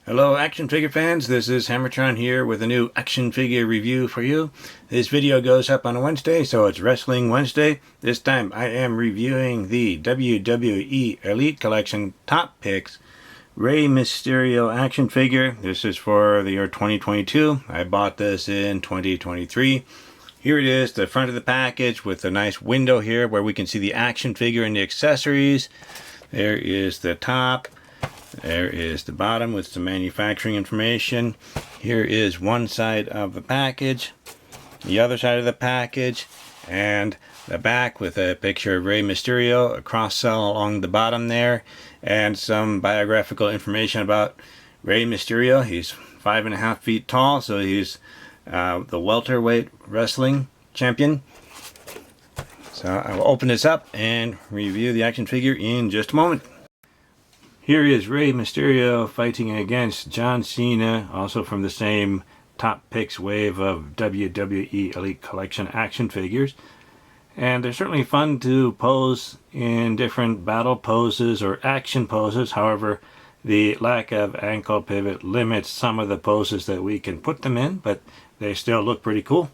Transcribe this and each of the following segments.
Hello action figure fans, this is HammerTron here with a new action figure review for you. This video goes up on a Wednesday, so it's Wrestling Wednesday. This time I am reviewing the WWE Elite Collection Top Picks Rey Mysterio action figure. This is for the year 2022. I bought this in 2023. Here it is, the front of the package with a nice window here where we can see the action figure and the accessories. There is the top. There is the bottom with some manufacturing information. Here is one side of the package, the other side of the package, and the back with a picture of Rey Mysterio, a cross cell along the bottom there, and some biographical information about Rey Mysterio. He's 5.5 feet tall, so he's the welterweight wrestling champion. So I will open this up and review the action figure in just a moment. Here is Rey Mysterio fighting against John Cena, also from the same Top Picks wave of WWE Elite Collection action figures. And they're certainly fun to pose in different battle poses or action poses. However, the lack of ankle pivot limits some of the poses that we can put them in, but they still look pretty cool.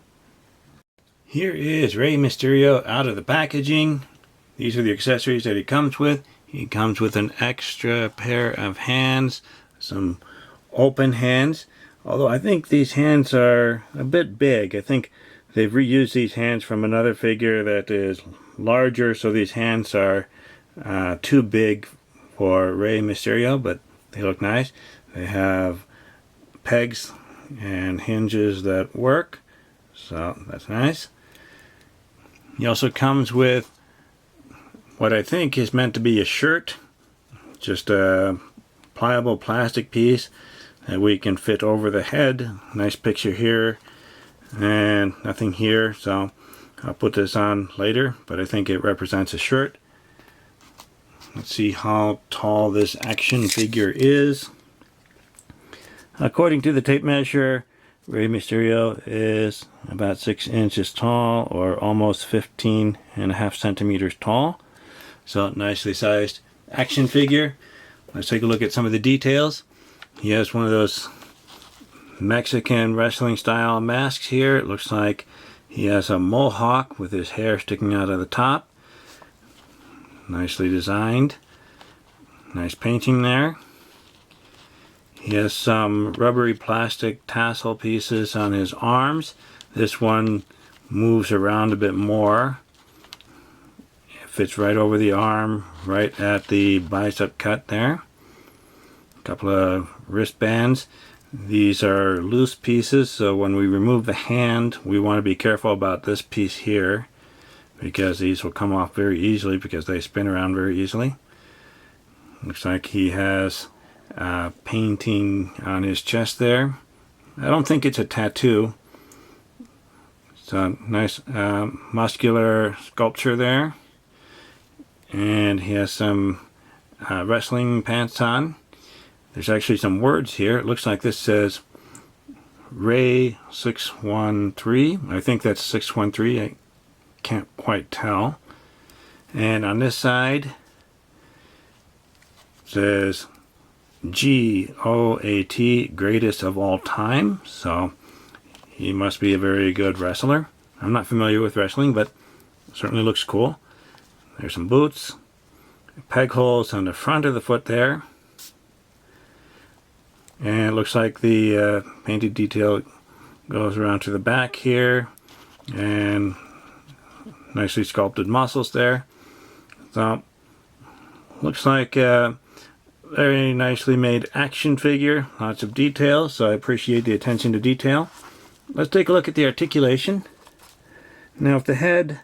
Here is Rey Mysterio out of the packaging. These are the accessories that he comes with. He comes with an extra pair of hands, some open hands, although I think these hands are a bit big. I think they've reused these hands from another figure that is larger, so these hands are too big for Rey Mysterio, but they look nice. They have pegs and hinges that work, so that's nice. He also comes with what I think is meant to be a shirt, just a pliable plastic piece that we can fit over the head. Nice picture here and nothing here, so I'll put this on later, but I think it represents a shirt. Let's see how tall this action figure is. According to the tape measure, Rey Mysterio is about 6 inches tall, or almost 15.5 centimeters tall. So nicely sized action figure. Let's take a look at some of the details. He has one of those Mexican wrestling style masks here. It looks like he has a mohawk with his hair sticking out of the top. Nicely designed. Nice painting there. He has some rubbery plastic tassel pieces on his arms. This one moves around a bit more. Fits right over the arm, right at the bicep cut there. A couple of wristbands. These are loose pieces, so when we remove the hand, we want to be careful about this piece here, because these will come off very easily because they spin around very easily. Looks like he has painting on his chest there. I don't think it's a tattoo. It's a nice muscular sculpture there. And he has some wrestling pants on. There's actually some words here. It looks like this says Rey 613. I think that's 613. I can't quite tell. And on this side it says GOAT, greatest of all time. So he must be a very good wrestler. I'm not familiar with wrestling, but it certainly looks cool. There's some boots, peg holes on the front of the foot there, and it looks like the painted detail goes around to the back here, and nicely sculpted muscles there. So looks like a very nicely made action figure, lots of details, so I appreciate the attention to detail. Let's take a look at the articulation. Now if the head,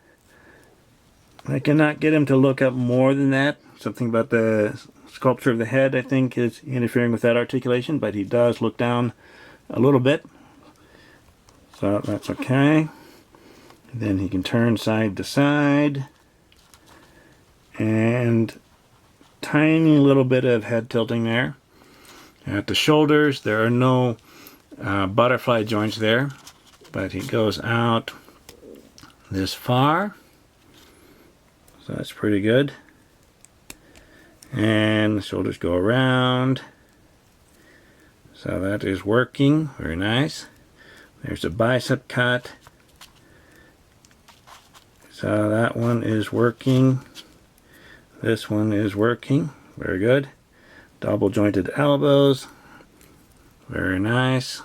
I cannot get him to look up more than that. Something about the sculpture of the head, I think, is interfering with that articulation, but he does look down a little bit. So that's okay. Then he can turn side to side. And tiny little bit of head tilting there. At the shoulders, there are no butterfly joints there, but he goes out this far. So that's pretty good. And the shoulders go around. So that is working. Very nice. There's a bicep cut. So that one is working. This one is working. Very good. Double jointed elbows. Very nice.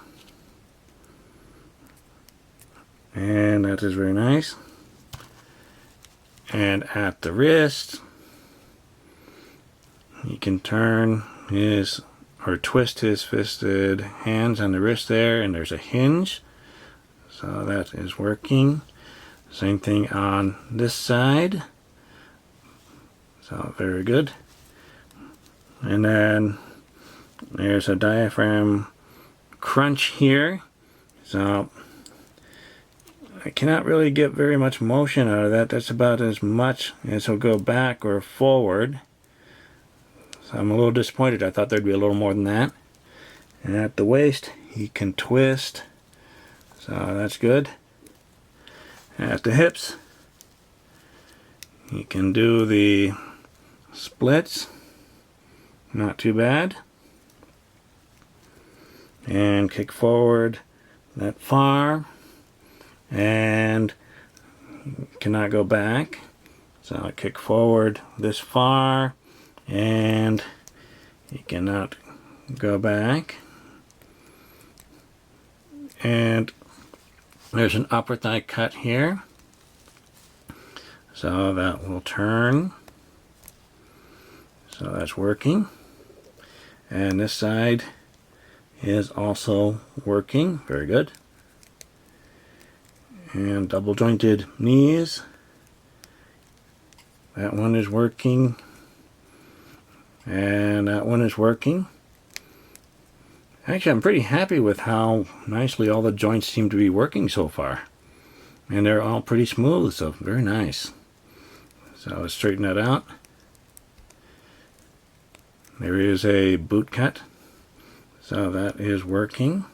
And that is very nice. And at the wrist, he can turn his or twist his fisted hands on the wrist there, and there's a hinge. So that is working. Same thing on this side. So very good. And then there's a diaphragm crunch here. So I cannot really get very much motion out of that. That's about as much as he'll go back or forward. So I'm a little disappointed. I thought there'd be a little more than that. And at the waist, he can twist. So that's good. At the hips, he can do the splits. Not too bad. And kick forward that far. And cannot go back. So I kick forward this far. And he cannot go back. And there's an upper thigh cut here. So that will turn. So that's working. And this side is also working. Very good. And double jointed knees. That one is working. And that one is working. Actually, I'm pretty happy with how nicely all the joints seem to be working so far. And they're all pretty smooth, so very nice. So let's straighten that out. There is a boot cut. So that is working.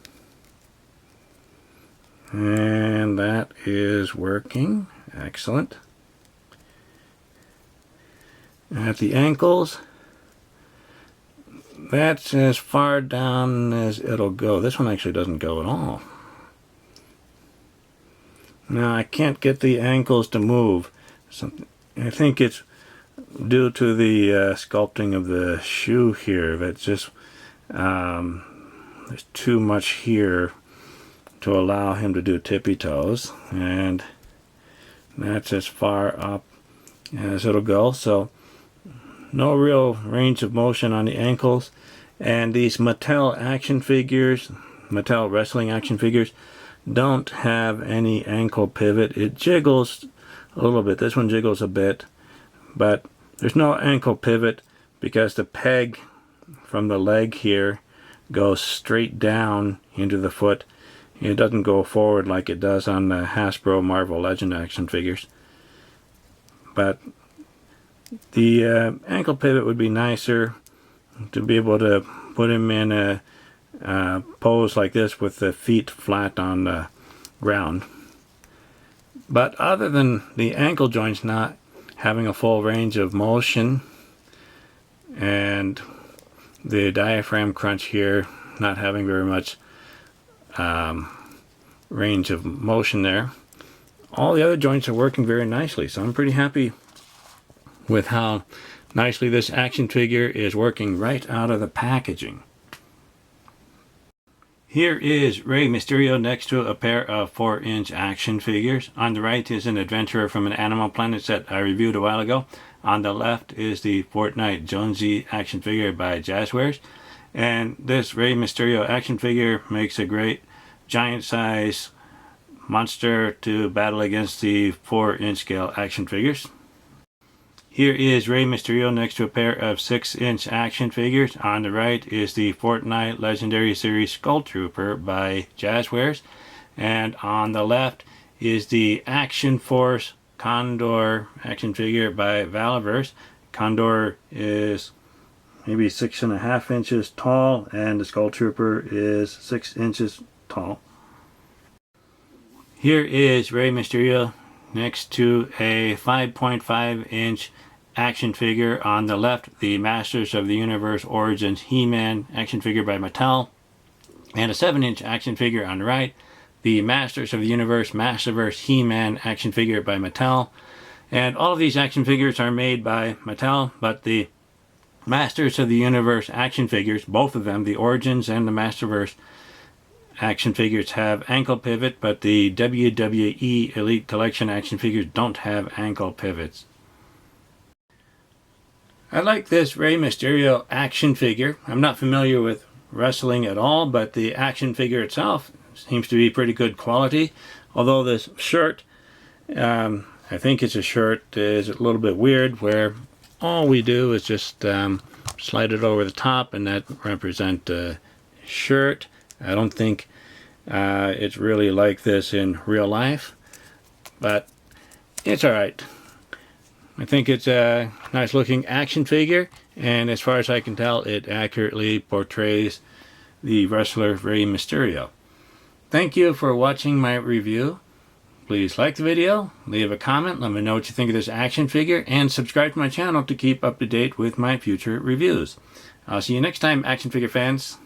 And that is working. Excellent. At the ankles, that's as far down as it'll go. This one actually doesn't go at all. Now I can't get the ankles to move. I think it's due to the sculpting of the shoe here. That's just there's too much here to allow him to do tippy toes, and that's as far up as it'll go. So no real range of motion on the ankles. And these Mattel action figures, Mattel wrestling action figures, don't have any ankle pivot. It jiggles a little bit. This one jiggles a bit, but there's no ankle pivot because the peg from the leg here goes straight down into the foot. It doesn't go forward like it does on the Hasbro Marvel Legend action figures. But the ankle pivot would be nicer to be able to put him in a pose like this with the feet flat on the ground. But other than the ankle joints not having a full range of motion and the diaphragm crunch here not having very much range of motion there, all the other joints are working very nicely. So I'm pretty happy with how nicely this action figure is working right out of the packaging. Here is Rey Mysterio next to a pair of 4-inch action figures. On the right is an adventurer from an Animal Planet set I reviewed a while ago. On the left is the Fortnite Jonesy action figure by Jazzwares. And this Rey Mysterio action figure makes a great giant size monster to battle against the 4-inch scale action figures. Here is Rey Mysterio next to a pair of 6-inch action figures. On the right is the Fortnite Legendary Series Skull Trooper by Jazzwares. And on the left is the Action Force Condor action figure by Valaverse. Condor is maybe 6.5 inches tall, and the Skull Trooper is 6 inches tall. Here is Rey Mysterio next to a 5.5-inch action figure. On the left, the Masters of the Universe Origins He-Man action figure by Mattel. And a 7-inch action figure on the right, the Masters of the Universe Masterverse He-Man action figure by Mattel. And all of these action figures are made by Mattel, but the Masters of the Universe action figures, both of them, the Origins and the Masterverse action figures, have ankle pivot, but the WWE Elite Collection action figures don't have ankle pivots. I like this Rey Mysterio action figure. I'm not familiar with wrestling at all, but the action figure itself seems to be pretty good quality. Although this shirt, I think it's a shirt, is a little bit weird, where all we do is just slide it over the top, and that represents a shirt. I don't think it's really like this in real life, but it's alright. I think it's a nice looking action figure, and as far as I can tell, it accurately portrays the wrestler Rey Mysterio. Thank you for watching my review. Please like the video, leave a comment, let me know what you think of this action figure, and subscribe to my channel to keep up to date with my future reviews. I'll see you next time, action figure fans.